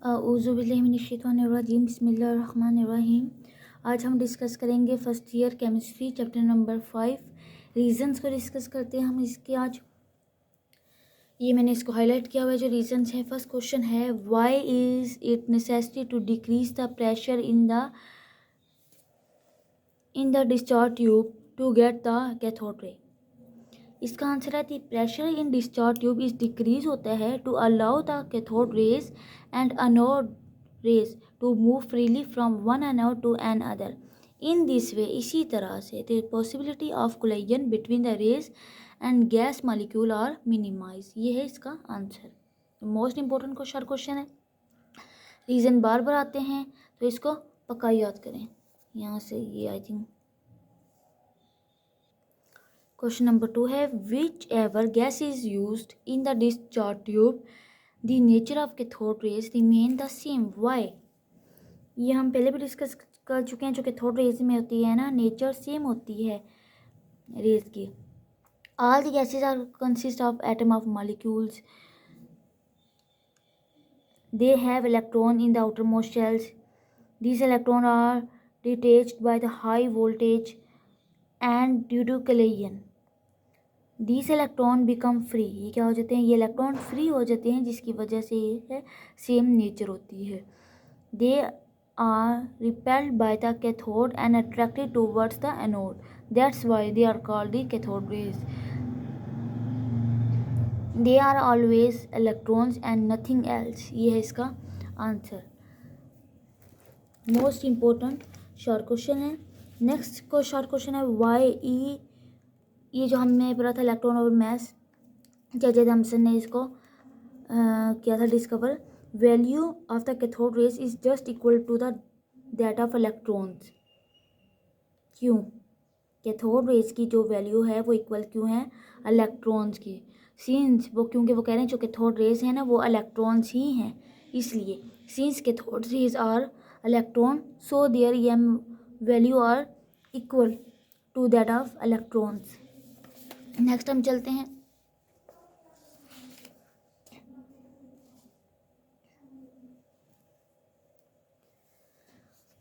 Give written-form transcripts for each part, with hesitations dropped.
औज़ुबिल्लाहिमिनश्शैतानिर्रजीम बिस्मिल्लाहिर्रहमानिर्रहीम। आज हम डिस्कस करेंगे first year chemistry chapter number 5 reasons को डिस्कस करते हैं हम इसके आज। ये मैंने इसको हाईलाइट किया हुआ है जो रीजंस है। फर्स्ट क्वेश्चन है why is it necessary to decrease the pressure in the discharge tube to get the cathode ray. इसका आंसर है the pressure in discharge tube is decrease होता है to allow the cathode rays and anode rays to move freely from one anode to another. In this way, इसी तरह से the possibility of collision between the rays and gas molecule are minimise. ये है इसका answer. Most important question है। Reason बार बार आते हैं तो इसको पक्का याद करें। यहाँ से ये आई थिंक क्वेश्चन नंबर 2 है which ever gas is used in the discharge tube the nature of cathode raise remain the same why. ये हम पहले भी डिस्कस कर चुके हैं। जो कैथोड रेज में होती है ना, नेचर सेम होती है रेज की। All the gases are consist of atom of molecules, they have electron in the outermost shells. These electrons are detached by the high voltage and due to collision these electron become free। ये क्या हो जाते हैं? ये electron free हो जाते हैं जिसकी वजह से ये है सेम नेचर होती है। They are repelled by the cathode and attracted towards the anode. That's why they are called the cathode rays. They are always electrons and nothing else। ये है इसका answer. Most important short question है। Next को short question है Y ई। ये जो हमने पढ़ा था इलेक्ट्रॉन और मास, जे थॉमसन ने इसको किया था discover. Value of the cathode rays is just equal to the that of electrons. क्यों? कैथोड रेज की जो वैल्यू है वो इक्वल क्यों है इलेक्ट्रॉन्स की? सिंस वो, क्योंकि वो कह रहे हैं जो कैथोड रेज है ना वो इलेक्ट्रॉन्स ही हैं, इसलिए since cathode rays are electron so their M value are equal to that of electrons. Next हम चलते हैं।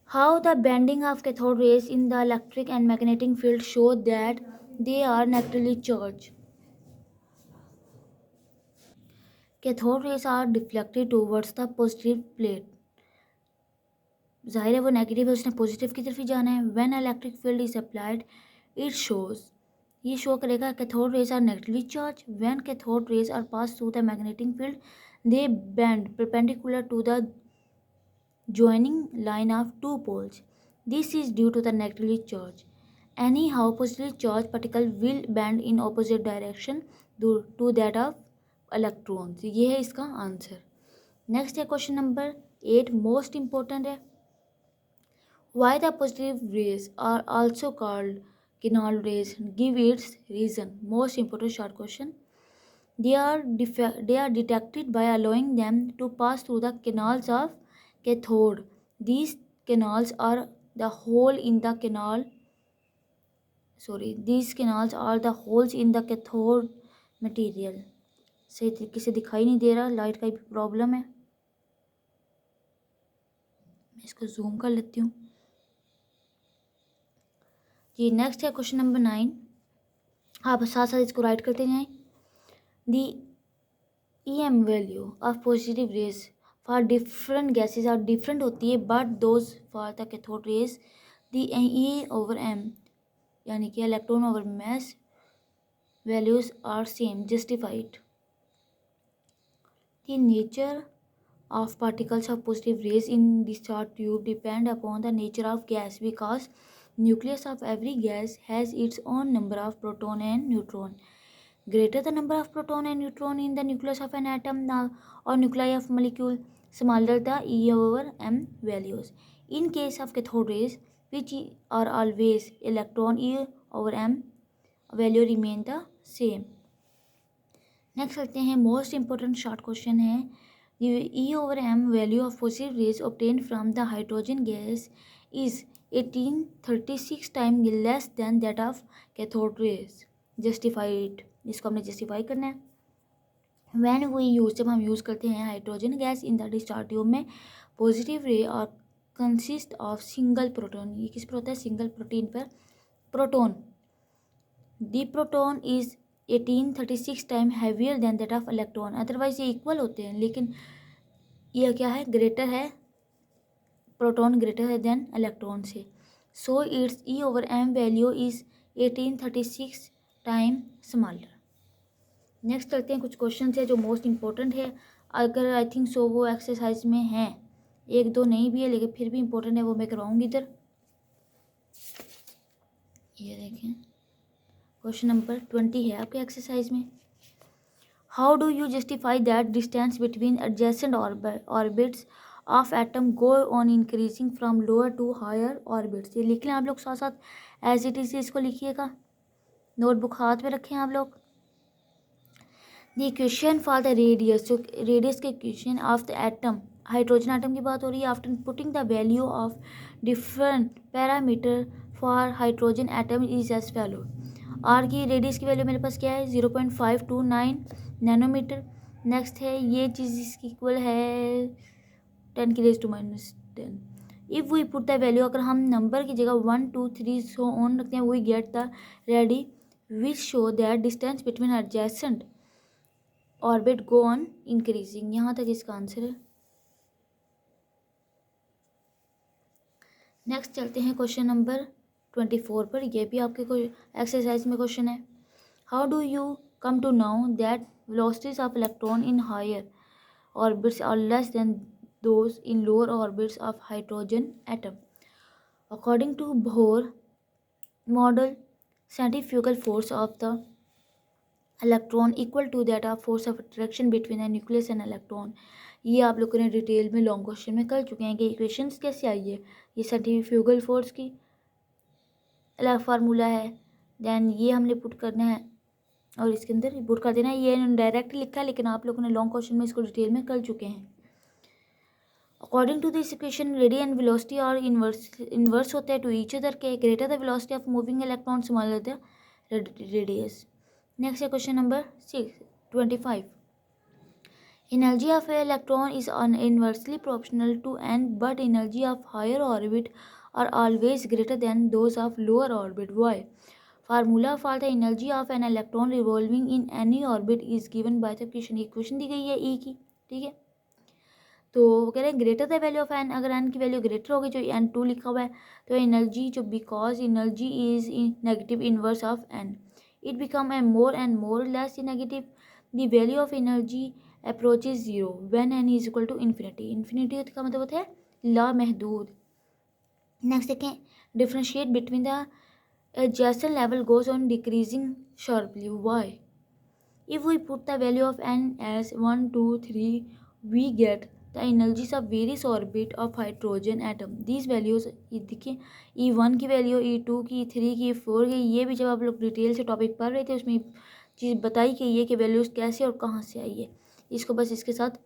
How the bending of cathode rays in the electric and magnetic field show that they are negatively charge. Cathode rays are deflected towards the positive plate. जाहिर है वो negative है, उसने positive की तरफ ही जाना है। When electric field is applied it shows, ये शो करेगा cathode rays are negatively charge. When cathode rays are pass through the magnetic field they bend perpendicular to the joining line of two poles. This is due to the negatively charged. Anyhow, positively charged particle will bend in opposite direction to that of electrons। ये है इसका answer. Next है question number 8, most important है। Why the positive rays are also called canal rays? Give its reason। Most important short question. They are detected by allowing them to pass through the canals of cathode. These canals are the hole in the canal. These canals are the holes in the cathode material। सही तरीके से दिखाई नहीं दे रहा, light का भी problem है। मैं इसको जूम कर लेती हूँ जी। नेक्स्ट है क्वेश्चन नंबर 9। आप साथ साथ इसको राइट करते जाएं। The EM value of positive rays for different gases are different होती है, but those for the cathode rays the E/m यानी कि electron over mass values are same. Justified. The nature of particles of positive rays in discharge tube depend upon the nature of gas because nucleus of every gas has its own number of proton and neutron. Greater the number of proton and neutron in the nucleus of an atom or nuclei of molecule, smaller the E/m values. In case of cathode rays, which are always electron, E/m value remain the same। Next करते हैं most important short question है। E/m value of positive rays obtained from the hydrogen gas is 1836 times less than that of cathode rays। Justified। इसको हमने justify करना है। When we use, जब हम use करते हैं hydrogen gas in the discharge tube में, पॉजिटिव रे और कंसिस्ट ऑफ सिंगल प्रोटोन, ये किस पर होता है, सिंगल प्रोटीन पर proton. The proton is 1836 time heavier than that of electron, otherwise ये इक्वल होते हैं, लेकिन यह क्या है, ग्रेटर है, प्रोटॉन ग्रेटर है देन इलेक्ट्रॉन से। So its E over M value is 1836 time smaller. Next करते हैं कुछ क्वेश्चन है जो मोस्ट इंपॉर्टेंट है, अगर आई थिंक सो वो एक्सरसाइज में हैं, एक दो नहीं भी है लेकिन फिर भी इंपॉर्टेंट है, वो मैं करवाऊंगी इधर। ये देखें, क्वेश्चन नंबर 20 है आपके एक्सरसाइज में। How do you justify that distance between adjacent orbits of atom go on increasing from lower to higher orbits. ये लिख लें आप लोग साथ साथ, एज इट इज इसको लिखिएगा, नोटबुक हाथ में रखें आप लोग। The equation for the radius, जो रेडियस के equation of the atom, hydrogen atom की बात हो रही है, after putting the value of different parameter for hydrogen atom is as follow. R की रेडियस की वैल्यू मेरे पास क्या है, 0.529 नैनोमीटर। नेक्स्ट है ये चीज़ इसकी इक्वल है 10⁻⁻10। If we put the value, अगर हम नंबर की जगह 1 2 3 सो ऑन रखते हैं, we get the radii which show that distance between adjacent orbit go on increasing. यहाँ तक इसका आंसर है। नेक्स्ट चलते हैं क्वेश्चन नंबर 24 पर, यह भी आपके कोई एक्सरसाइज में क्वेश्चन है। How do you come to know that velocities of electron in higher orbits are less than those in lower orbits of hydrogen atom. According to Bohr model, centrifugal force of the electron equal to that of force of attraction between the nucleus and electron. ये आप लोगों ने detail में long question में कर चुके हैं कि इक्वेशंस कैसे आई है। ये सेंट्रीफ्यूगल फोर्स की फार्मूला है, देन ये हमने पुट करना है और इसके अंदर पुट कर देना है। ये डायरेक्ट लिखा है लेकिन आप लोगों ने लॉन्ग क्वेश्चन में इसको डिटेल में कर चुके हैं। According to this equation, radius and velocity और इन्वर्स होते हैं टू ईच अदर के, greater the velocity of moving electron smaller the radius. Next है question number 25। Energy of an electron is inversely proportional to n, but energy of higher orbit are always greater than those of lower orbit. Why? Formula for the energy of an electron revolving in any orbit is given by the equation. Equation दी गई है E की, ठीक है। तो वो कह रहे हैं greater the value of N, अगर एन की वैल्यू ग्रेटर होगी, जो N2 लिखा हुआ है, तो एनर्जी जो, because energy is negative inverse of N, it become a more and more less negative. The value of energy approaches zero when N is equal to infinity. Infinity का मतलब होता है लामहदूद। नेक्स्ट देखें, differentiate between the adjacent level goes on decreasing sharply. Why? If we put the value of n as 1 2 3, we get the energies of various orbit of hydrogen atom. These values देखिए, E1 की value, E2 की, E3 की, E4 की, ये भी जब आप लोग डिटेल से टॉपिक पढ़ रहे थे उसमें चीज़ बताई गई है कि वैल्यूज़ कैसे और कहाँ से आई है। इसको बस इसके साथ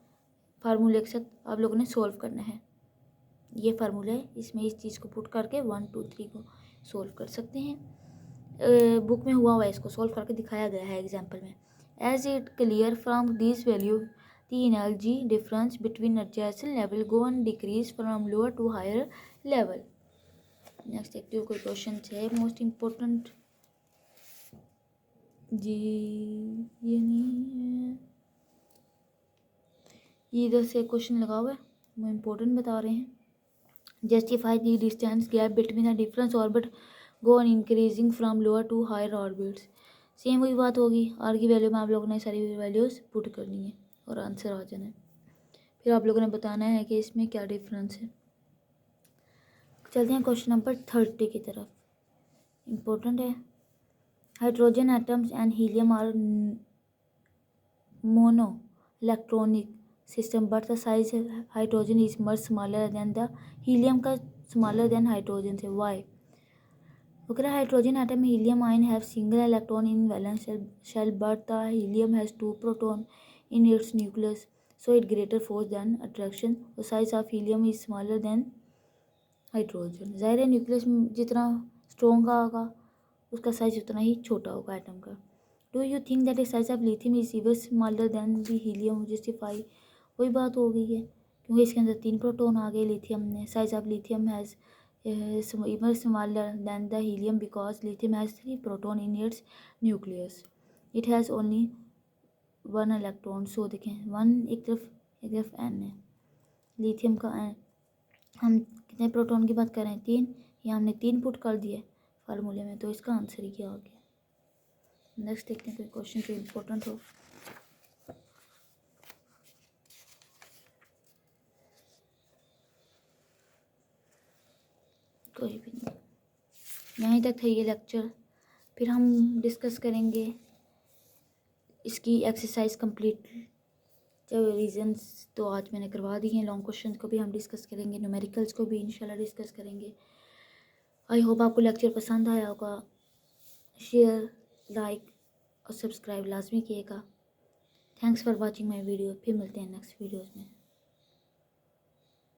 फार्मूले के साथ आप लोगों ने सॉल्व करना है। ये फार्मूला है, इसमें इस चीज़ को पुट करके 1 2 3 को सॉल्व कर सकते हैं। बुक में हुआ है, इसको सॉल्व करके दिखाया गया है एग्जाम्पल में। As it clear from this value, the energy difference between adjacent level go on decrease from lower to higher level. Next देखते हो कोई क्वेश्चन है मोस्ट इम्पोर्टेंट जी, ये नहीं है, ये इधर से क्वेश्चन लगा हुआ है, वो इम्पोर्टेंट बता रहे हैं। Justify the distance gap between the difference orbit go on increasing from lower to higher orbits. Same वही बात होगी, आर की वैल्यू में आप लोगों ने सारी वैल्यूज़ पुट करनी है और आंसर आ जाना है। फिर आप लोगों ने बताना है कि इसमें क्या डिफरेंस है। चलते हैं क्वेश्चन नंबर 30 की तरफ, इम्पोर्टेंट है। Hydrogen atoms and helium are mono electronic system, but the size hydrogen is much smaller than the helium का स्मॉलर देन हाइड्रोजन से। वाई? अगर hydrogen atom helium ion have single electron in valence shell, but the helium has 2 proton in its nucleus, so it greater force than attraction. The size of helium is smaller than hydrogen. ज़ाहिर है nucleus जितना strong का होगा उसका size उतना ही छोटा होगा atom का। Do you think that the size of lithium is even smaller than the helium? Justify. वही बात हो गई है क्योंकि इसके अंदर 3 प्रोटॉन आ गए लिथियम में। Size of lithium has even smaller than the helium because lithium has 3 proton in its nucleus. It has only 1 electron. So देखें 1 एक तरफ n है। लिथियम का हम कितने प्रोटॉन की बात कर रहे हैं? 3। या हमने 3 पुट कर दिए फार्मूले में, तो इसका आंसर ही क्या हो गया। नेक्स्ट देखते हैं कोई क्वेश्चन जो इम्पोर्टेंट हो। कोई भी नहीं, यहीं तक था ये लेक्चर। फिर हम डिस्कस करेंगे इसकी एक्सरसाइज कंप्लीट जो रीजंस तो आज मैंने करवा दी हैं। लॉन्ग क्वेश्चन को भी हम डिस्कस करेंगे, न्यूमेरिकल्स को भी इंशाल्लाह डिस्कस करेंगे। आई होप आपको लेक्चर पसंद आया होगा। शेयर, लाइक और सब्सक्राइब लाजमी किएगा। Thanks for watching my video. फिर मिलते हैं नेक्स्ट वीडियोज़ में।